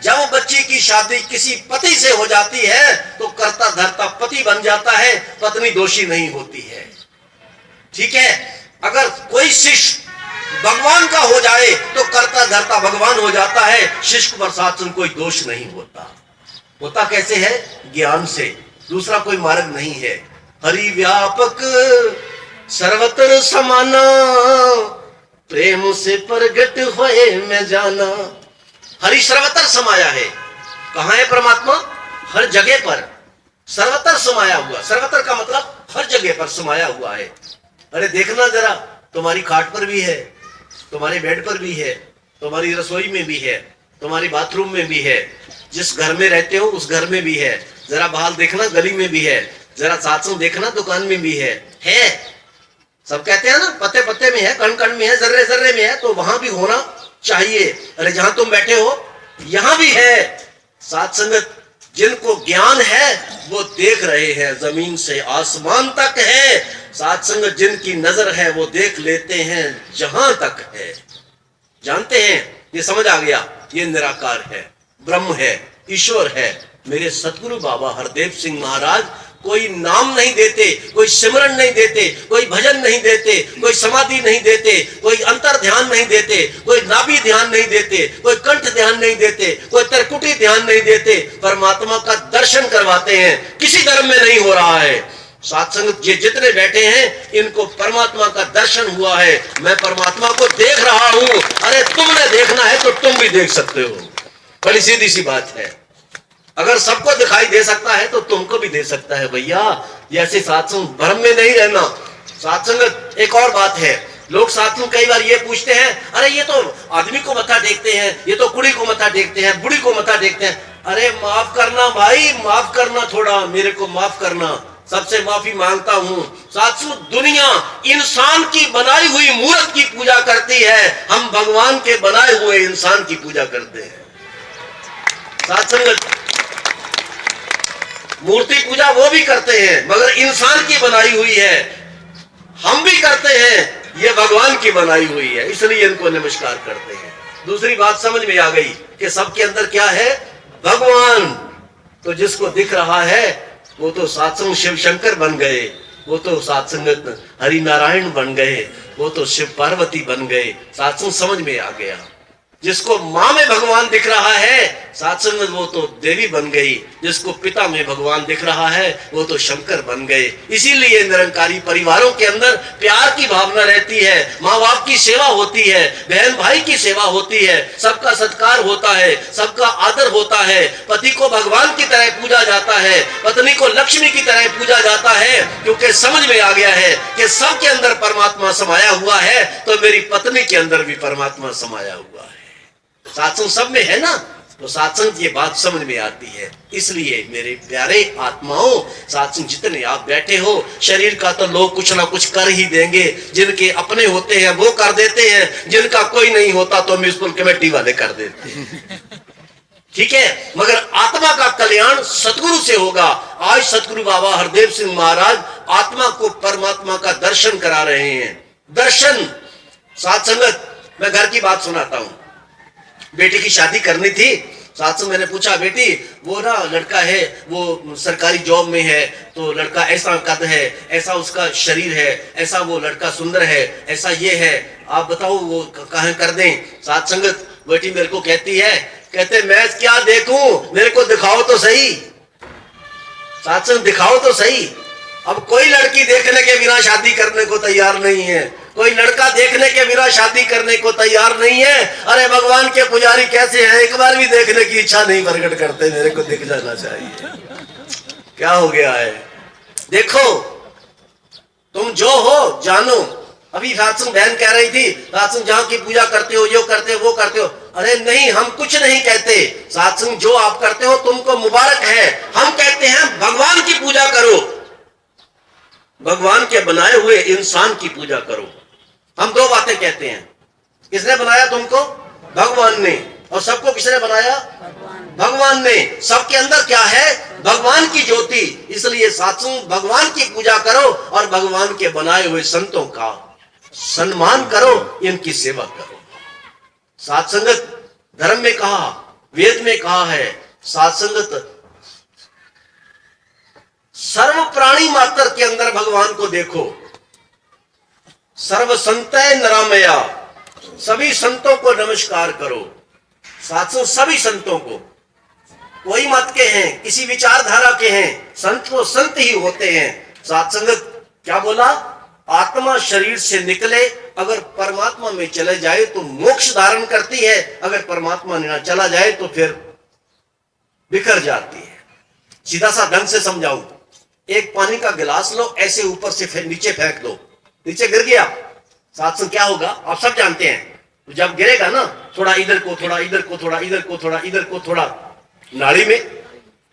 जब बच्ची की शादी किसी पति से हो जाती है तो कर्ता धर्ता पति बन जाता है, पत्नी दोषी नहीं होती है। ठीक है, अगर कोई शिष्य भगवान का हो जाए तो कर्ता धर्ता भगवान हो जाता है, शिष्य पर साथ कोई दोष नहीं होता। होता कैसे है? ज्ञान से, दूसरा कोई मार्ग नहीं है। हरि व्यापक सर्वत्र समाना, प्रेम से प्रगट होए मैं जाना। हरि सर्वत्र समाया है। कहां है परमात्मा? हर जगह पर सर्वत्र समाया हुआ। सर्वत्र का मतलब हर जगह पर समाया हुआ है। अरे देखना जरा, तुम्हारी खाट पर भी है, तुम्हारे बेड पर भी है, तुम्हारी रसोई में भी है, तुम्हारी बाथरूम में भी है, जिस घर में रहते हो उस घर में भी है। जरा बाहर देखना, गली में भी है। जरा साथ देखना, दुकान में भी है। सब कहते हैं ना, पत्ते पत्ते में है, कण कण में है, जर्रे जर्रे में है, तो वहां भी होना चाहिए। अरे जहां तुम बैठे हो यहां भी है। साथ संगत, जिनको ज्ञान है वो देख रहे हैं, जमीन से आसमान तक है। साथ संगत, जिनकी नजर है वो देख लेते हैं जहां तक है। जानते हैं, ये समझ आ गया, ये निराकार है, ब्रह्म है, ईश्वर है। मेरे सतगुरु बाबा हरदेव सिंह महाराज कोई नाम नहीं देते, कोई सिमरन नहीं देते, कोई भजन नहीं देते, कोई समाधि नहीं देते, कोई अंतर ध्यान नहीं देते, कोई नाभि ध्यान नहीं देते, कोई कंठ ध्यान नहीं देते, कोई त्रिकुटी ध्यान नहीं देते। परमात्मा का दर्शन करवाते हैं। किसी धर्म में नहीं हो रहा है। सत्संग ये जितने बैठे हैं इनको परमात्मा का दर्शन हुआ है। मैं परमात्मा को देख रहा हूं। अरे तुमने देखना है तो तुम भी देख सकते हो। बड़ी सीधी सी बात है। अगर सबको दिखाई दे सकता है तो तुमको भी दे सकता है भैया। ऐसे सात्संग भ्रम में नहीं रहना। सात्संग एक और बात है, लोग सात्संग कई बार ये पूछते हैं, अरे ये तो आदमी को मत्था टेकते हैं, ये तो कुड़ी को मत्था टेकते हैं, बुढ़ी को मत्था टेकते हैं। अरे माफ करना भाई, माफ करना, थोड़ा मेरे को माफ करना, सबसे माफी मांगता हूं। सात्संग, दुनिया इंसान की बनाई हुई मूर्त की पूजा करती है, हम भगवान के बनाए हुए इंसान की पूजा करते हैं। सात्संग, मूर्ति पूजा वो भी करते हैं मगर इंसान की बनाई हुई है, हम भी करते हैं, ये भगवान की बनाई हुई है, इसलिए इनको नमस्कार करते हैं। दूसरी बात समझ में आ गई कि सबके अंदर क्या है? भगवान। तो जिसको दिख रहा है वो तो सात्संग शिव शंकर बन गए, वो तो सात्संग हरि नारायण बन गए, वो तो शिव पार्वती बन गए। सात्संग समझ में आ गया। जिसको मां में भगवान दिख रहा है सात्संग, वो तो देवी बन गई। जिसको पिता में भगवान दिख रहा है वो तो शंकर बन गए। इसीलिए निरंकारी परिवारों के अंदर प्यार की भावना रहती है, माँ बाप की सेवा होती है, बहन भाई की सेवा होती है, सबका सत्कार होता है, सबका आदर होता है। पति को भगवान की तरह पूजा जाता है, पत्नी को लक्ष्मी की तरह पूजा जाता है, क्योंकि समझ में आ गया है कि सबके अंदर परमात्मा समाया हुआ है, तो मेरी पत्नी के अंदर भी परमात्मा समाया हुआ है। सात्संग सब में है ना, तो सात्संग ये बात समझ में आती है। इसलिए मेरे प्यारे आत्माओं, सात्संग जितने आप बैठे हो, शरीर का तो लोग कुछ ना कुछ कर ही देंगे। जिनके अपने होते हैं वो कर देते हैं, जिनका कोई नहीं होता तो म्यूनिसिपल कमेटी वाले कर देते हैं। ठीक है, मगर आत्मा का कल्याण सतगुरु से होगा। आज सतगुरु बाबा हरदेव सिंह महाराज आत्मा को परमात्मा का दर्शन करा रहे हैं। दर्शन। सात्संगत, मैं घर की बात सुनाता हूं। बेटी की शादी करनी थी। साथ में मैंने पूछा, बेटी वो ना लड़का है, वो सरकारी जॉब में है, तो लड़का ऐसा कद है, ऐसा उसका शरीर है, ऐसा वो लड़का सुंदर है, ऐसा ये है, आप बताओ वो कहाँ कर दें। साथ संगत, बेटी मेरे को कहती है, कहते मैं क्या देखूं, मेरे को दिखाओ तो सही। साथ संगत, दिखाओ तो सही। अब कोई लड़की देखने के बिना शादी करने को तैयार नहीं है, कोई लड़का देखने के बिना शादी करने को तैयार नहीं है। अरे भगवान के पुजारी कैसे हैं, एक बार भी देखने की इच्छा नहीं प्रकट करते, मेरे को दिख जाना चाहिए। क्या हो गया है? देखो, तुम जो हो जानो। अभी सात्संग बहन कह रही थी, सात्संग जहां की पूजा करते हो, यो करते हो, वो करते हो। अरे नहीं, हम कुछ नहीं कहते। सात्संग जो आप करते हो तुमको मुबारक है। हम कहते हैं भगवान की पूजा करो, भगवान के बनाए हुए इंसान की पूजा करो। हम दो बातें कहते हैं। किसने बनाया तुमको? भगवान ने। और सबको किसने बनाया? भगवान ने। सबके अंदर क्या है? भगवान की ज्योति। इसलिए सात्संग भगवान की पूजा करो और भगवान के बनाए हुए संतों का सम्मान करो, इनकी सेवा करो। सात्संगत, धर्म में कहा वेद में कहा है सात संगत, सर्व प्राणी मात्र के अंदर भगवान को देखो। सर्व संतय नरामया, सभी संतों को नमस्कार करो। सातसों सभी संतों को, कोई मत के हैं, किसी विचारधारा के हैं, संत तो संत ही होते हैं। सात संगत क्या बोला? आत्मा शरीर से निकले, अगर परमात्मा में चले जाए तो मोक्ष धारण करती है, अगर परमात्मा में ना चला जाए तो फिर बिखर जाती है। सीधा सा ढंग से समझाऊं, एक पानी का गिलास लो, ऐसे ऊपर से नीचे फेंक दो, नीचे गिर गया, सातसंग क्या होगा आप सब जानते हैं। तो जब गिरेगा ना, थोड़ा इधर को, थोड़ा इधर को, थोड़ा इधर को, थोड़ा इधर को, थोड़ा नाली में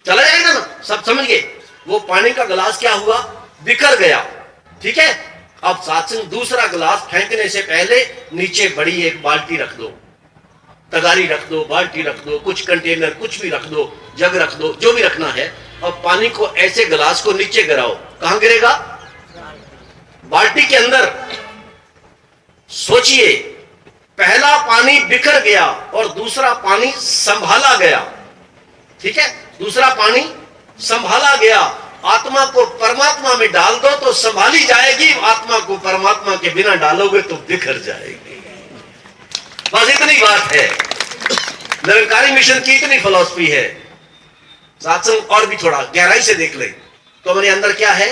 चला जाएगा ना, सब समझ गए। वो पानी का गिलास क्या हुआ? बिखर गया। ठीक है, अब सातसंग दूसरा गिलास फेंकने से पहले नीचे बड़ी एक बाल्टी रख दो, तगारी रख दो, बाल्टी रख दो, कुछ कंटेनर कुछ भी रख दो, जग रख दो, जो भी रखना है। अब पानी को ऐसे गिलास को नीचे गिराओ, कहां गिरेगा? बाल्टी के अंदर। सोचिए, पहला पानी बिखर गया और दूसरा पानी संभाला गया। ठीक है, दूसरा पानी संभाला गया। आत्मा को परमात्मा में डाल दो तो संभाली जाएगी, आत्मा को परमात्मा के बिना डालोगे तो बिखर जाएगी। बस इतनी बात है, निरंकारी मिशन की इतनी फिलॉसफी है। सात्संग और भी थोड़ा गहराई से देख ले तो हमारे अंदर क्या है?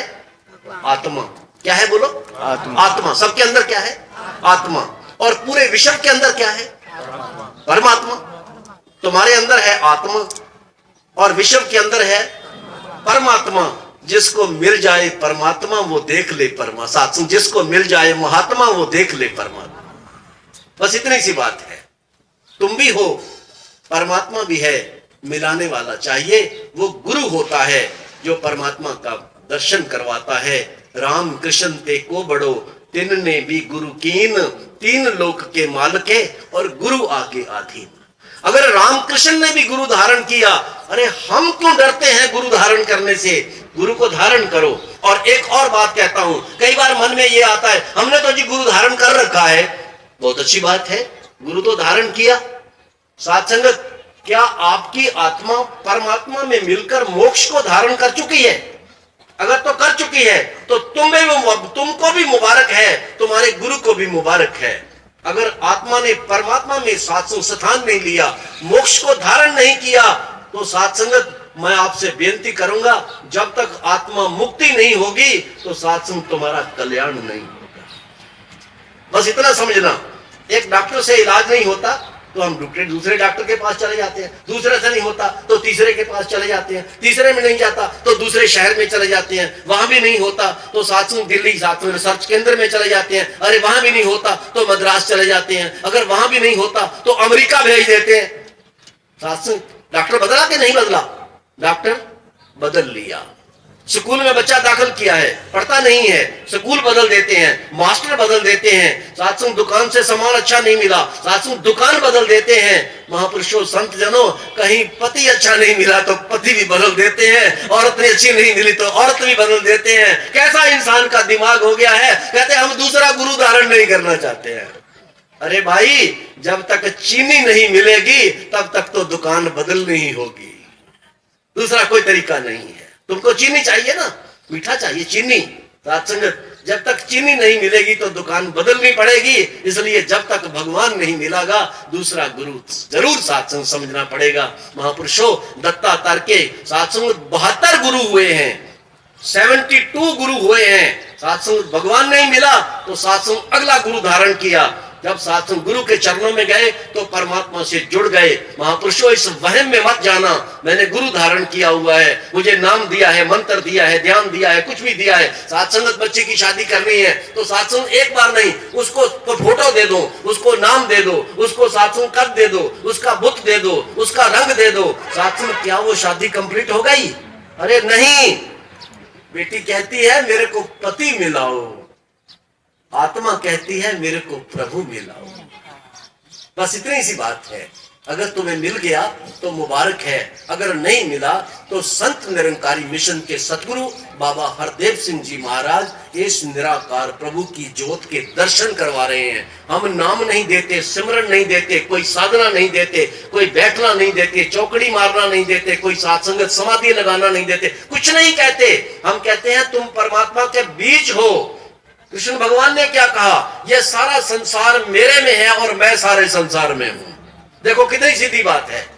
आत्मा। क्या है बोलो? आत्मा। आत्मा सबके अंदर क्या है? आत्मा। और पूरे विश्व के अंदर क्या है? परमात्मा। तुम्हारे अंदर है आत्मा और विश्व के अंदर है परमात्मा। जिसको मिल जाए परमात्मा वो देख ले परमात्मा। सात्संग, जिसको मिल जाए महात्मा वो देख ले परमात्मा। बस इतनी सी बात है। तुम भी हो, परमात्मा भी है, मिलाने वाला चाहिए। वो गुरु होता है जो परमात्मा का दर्शन करवाता है। राम कृष्ण ते को बड़ो, तिन ने भी गुरु कीन, तीन लोक के मालके और गुरु आगे आधीन। अगर रामकृष्ण ने भी गुरु धारण किया, अरे हम क्यों डरते हैं गुरु धारण करने से? गुरु को धारण करो। और एक और बात कहता हूं, कई बार मन में ये आता है हमने तो जी गुरु धारण कर रखा है। बहुत अच्छी बात है, गुरु तो धारण किया। साथ संगत, क्या आपकी आत्मा परमात्मा में मिलकर मोक्ष को धारण कर चुकी है? अगर तो कर चुकी है तो तुमको भी मुबारक है, तुम्हारे गुरु को भी मुबारक है। अगर आत्मा ने परमात्मा में सात्संग स्थान नहीं लिया, मोक्ष को धारण नहीं किया, तो सात्संगत मैं आपसे बेनती करूंगा, जब तक आत्मा मुक्ति नहीं होगी तो सात्संग तुम्हारा कल्याण नहीं होगा। बस इतना समझना। एक डॉक्टर से इलाज नहीं होता तो हम दूसरे डॉक्टर के पास चले जाते हैं, दूसरे से नहीं होता तो तीसरे के पास चले जाते हैं, तीसरे में नहीं जाता तो दूसरे शहर में चले जाते हैं, वहां भी नहीं होता तो सात्संग दिल्ली सात्संग रिसर्च केंद्र में चले जाते हैं, अरे वहां भी नहीं होता तो मद्रास चले जाते हैं, अगर वहां भी नहीं होता तो अमेरिका भेज देते हैं। सात्संग डॉक्टर बदला कि नहीं बदला? डॉक्टर बदल लिया। स्कूल में बच्चा दाखिल किया है, पढ़ता नहीं है, स्कूल बदल देते हैं, मास्टर बदल देते हैं। सात्संग दुकान से सामान अच्छा नहीं मिला, सात्संग दुकान बदल देते हैं। महापुरुषों संत जनों, कहीं पति अच्छा नहीं मिला तो पति भी बदल देते हैं, औरत ने अच्छी नहीं मिली तो औरत भी बदल देते हैं। कैसा इंसान का दिमाग हो गया है, कहते हम दूसरा गुरु धारण नहीं करना चाहते हैं। अरे भाई, जब तक चीनी नहीं मिलेगी तब तक तो दुकान बदलनी ही होगी, दूसरा कोई तरीका नहीं है। तुमको चीनी चाहिए ना, मीठा चाहिए, चीनी। सात्संगत, जब तक चीनी नहीं मिलेगी तो दुकान बदलनी पड़ेगी। इसलिए जब तक भगवान नहीं मिलेगा दूसरा गुरु जरूर सात्संग समझना पड़ेगा। महापुरुषों, दत्तात्रेय के सात्संग 72 गुरु हुए हैं, 72 गुरु हुए हैं। सात्संग भगवान नहीं मिला तो सात्संग अगला गुरु धारण किया। जब सात्संग गुरु के चरणों में गए तो परमात्मा से जुड़ गए। महापुरुषों, इस वहम में मत जाना मैंने गुरु धारण किया हुआ है, मुझे नाम दिया है, मंत्र दिया है, ध्यान दिया है, कुछ भी दिया है। सात्संगत बच्चे की शादी करनी है तो सात्संग एक बार नहीं, उसको फोटो दे दो, उसको नाम दे दो, उसको सात्संग कद दे दो, उसका बुत दे दो, उसका रंग दे दो। सात्संग, क्या वो शादी कंप्लीट हो गई? अरे नहीं। बेटी कहती है मेरे को पति मिलाओ, आत्मा कहती है मेरे को प्रभु मिलाओ। बस इतनी सी बात है। अगर तुम्हें मिल गया तो मुबारक है, अगर नहीं मिला तो संत निरंकारी मिशन के सतगुरु बाबा हरदेव सिंह जी महाराज इस निराकार प्रभु की ज्योत के दर्शन करवा रहे हैं। हम नाम नहीं देते, सिमरन नहीं देते, कोई साधना नहीं देते, कोई बैठना नहीं देते, चौकड़ी मारना नहीं देते, कोई सात्संगत समाधि लगाना नहीं देते, कुछ नहीं कहते। हम कहते हैं तुम परमात्मा के बीज हो। कृष्ण भगवान ने क्या कहा, यह सारा संसार मेरे में है और मैं सारे संसार में हूं। देखो कितनी सीधी बात है,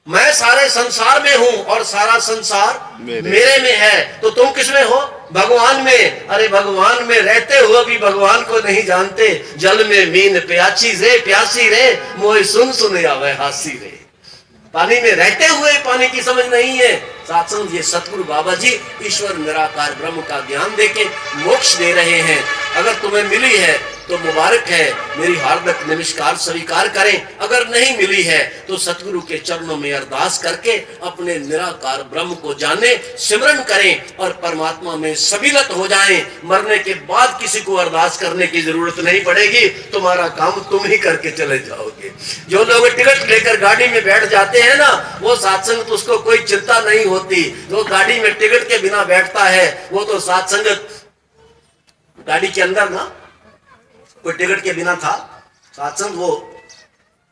मैं सारे संसार में हूं और सारा संसार मेरे में है, तो तुम किसमें हो? भगवान में। अरे भगवान में रहते हुए भी भगवान को नहीं जानते। जल में मीन प्यासी रे मोह सुन सुन आवे हासी रे। पानी में रहते हुए पानी की समझ नहीं है। सत्संग ये सतगुरु बाबा जी ईश्वर निराकार ब्रह्म का ज्ञान देके मोक्ष दे रहे हैं। अगर तुम्हें मिली है तो मुबारक है, मेरी हार्दिक नमस्कार स्वीकार करें। अगर नहीं मिली है तो सतगुरु के चरणों में अरदास करके अपने निराकार ब्रह्म को जाने, सिमरन करें और परमात्मा में सबिलत हो जाएं। मरने के बाद किसी को अरदास करने की जरूरत नहीं पड़ेगी, तुम्हारा काम तुम ही करके चले जाओगे। जो लोग टिकट लेकर गाड़ी में बैठ जाते हैं ना, वो सत्संग तो उसको कोई चिंता नहीं होती। जो गाड़ी में टिकट के बिना बैठता है वो तो सत्संग गाड़ी के अंदर ना कोई टिकट के बिना था, सत्संग वो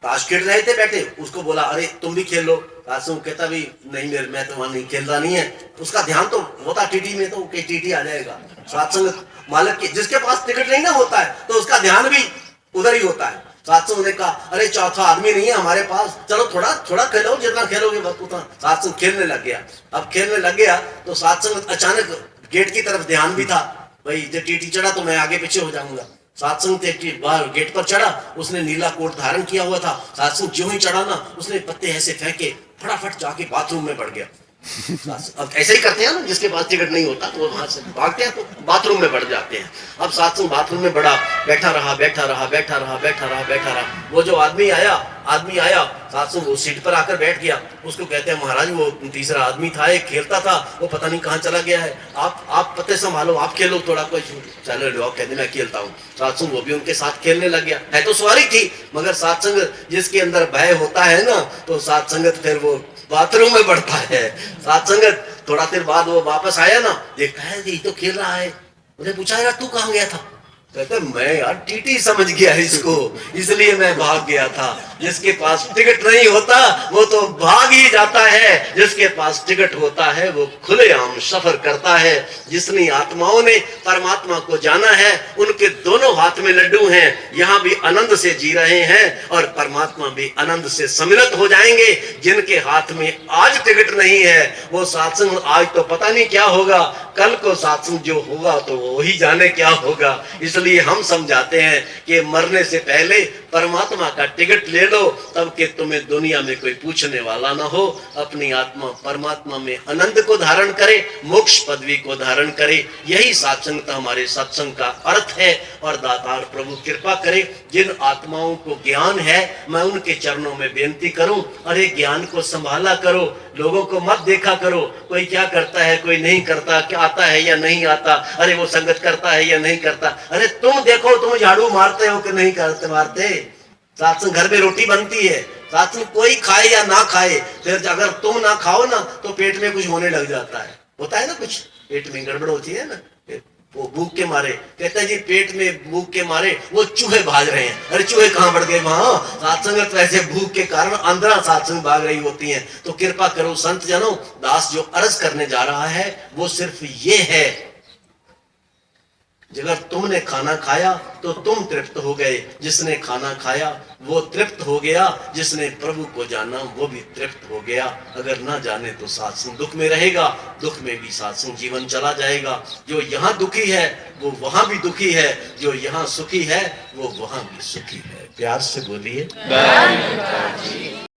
ताश खेल रहे थे बैठे, उसको बोला अरे तुम भी खेल लो। सत्संग कहता भी नहीं मैं तो वहां नहीं खेल रहा नहीं है। उसका ध्यान तो होता टीटी में, तो टीटी आ जाएगा। सत्संग मालिक के जिसके पास टिकट नहीं ना होता है तो उसका ध्यान भी उधर ही होता है। सत्संग ने कहा अरे चौथा आदमी नहीं है हमारे पास, चलो थोड़ा थोड़ा खेलो, जितना खेलोगे बस उतना। सत्संग खेलने लग गया। अब खेलने लग गया तो सत्संग अचानक गेट की तरफ ध्यान भी था, भाई जब टीटी चढ़ा तो मैं आगे पीछे हो जाऊंगा। सत्संग बाहर गेट पर चढ़ा, उसने नीला कोट धारण किया हुआ था। सत्संग ज्यों ही चढ़ा ना, उसने पत्ते ऐसे फेंके, फटाफट जाके बाथरूम में बढ़ गया। अब ऐसे ही करते हैं ना, जिसके पास टिकट नहीं होता तो वो वहां से भागते हैं तो बाथरूम में बढ़ जाते हैं। अब सत्संग बाथरूम में बढ़ा, बैठा रहा। वो जो आदमी आया सत्संग वो सीट पर आकर बैठ गया। उसको कहते हैं महाराज वो तीसरा आदमी था, एक खेलता था, वो पता नहीं कहाँ चला गया है, आप पत्ते संभालो, आप खेलो थोड़ा। कोई चलो लो, कहते मैं खेलता हूँ। सत्संग वो भी उनके साथ खेलने लग गया। है तो सवारी थी, मगर सत्संग जिसके अंदर भय होता है ना, तो सत्संगत फिर वो बाथरूम में बढ़ता है। सत्संगत थोड़ा देर बाद वो वापस आया ना, देखता है ये तो खेल रहा है। उसने पूछा यार तू कहाँ गया था? कहते मैं यार टीटी समझ गया इसको, इसलिए मैं भाग गया था। जिसके पास टिकट नहीं होता वो तो भाग ही जाता है, जिसके पास टिकट होता है वो खुलेआम सफर करता है। जितनी आत्माओं ने परमात्मा को जाना है उनके दोनों हाथ में लड्डू हैं, यहाँ भी आनंद से जी रहे हैं और परमात्मा भी आनंद से सम्मिलित हो जाएंगे। जिनके हाथ में आज टिकट नहीं है वो सत्संग आज तो पता नहीं क्या होगा, कल को सत्संग जो होगा तो वो ही जाने क्या होगा। इसलिए हम समझाते हैं कि मरने से पहले परमात्मा का टिकट ले लो, तब कि तुम्हें दुनिया में कोई पूछने वाला ना हो। अपनी आत्मा परमात्मा में आनंद को धारण करे, मोक्ष पदवी को धारण करे। यही सत्संग हमारे सत्संग का अर्थ है। और दातार प्रभु कृपा करे, जिन आत्माओं को ज्ञान है मैं उनके चरणों में बेनती करूं, अरे ज्ञान को संभाला करो, लोगों को मत देखा करो कोई क्या करता है कोई नहीं करता, क्या आता है या नहीं आता, अरे वो संगत करता है या नहीं करता। अरे तुम देखो, तुम झाड़ू मारते हो कि नहीं करते मारते? सत्संग घर में रोटी बनती है, सत्संग कोई खाए या ना खाए, फिर अगर तुम ना खाओ ना तो पेट में कुछ होने लग जाता है, होता है ना, कुछ पेट में गड़बड़ होती है ना, वो भूख के मारे। कहते हैं जी पेट में भूख के मारे वो चूहे भाग रहे हैं। अरे चूहे कहाँ बढ़ गए वहां? सत्संग वैसे भूख के कारण अंदर सत्संग भाग रही होती हैं। तो कृपा करो संत जनों, दास जो अर्ज करने जा रहा है वो सिर्फ ये है, अगर तुमने खाना खाया तो तुम तृप्त हो गए, जिसने खाना खाया वो तृप्त हो गया, जिसने प्रभु को जाना वो भी तृप्त हो गया। अगर ना जाने तो सत्संग दुख में रहेगा, दुख में भी सत्संग जीवन चला जाएगा। जो यहाँ दुखी है वो वहां भी दुखी है, जो यहाँ सुखी है वो वहां भी सुखी है। प्यार से बोलिए।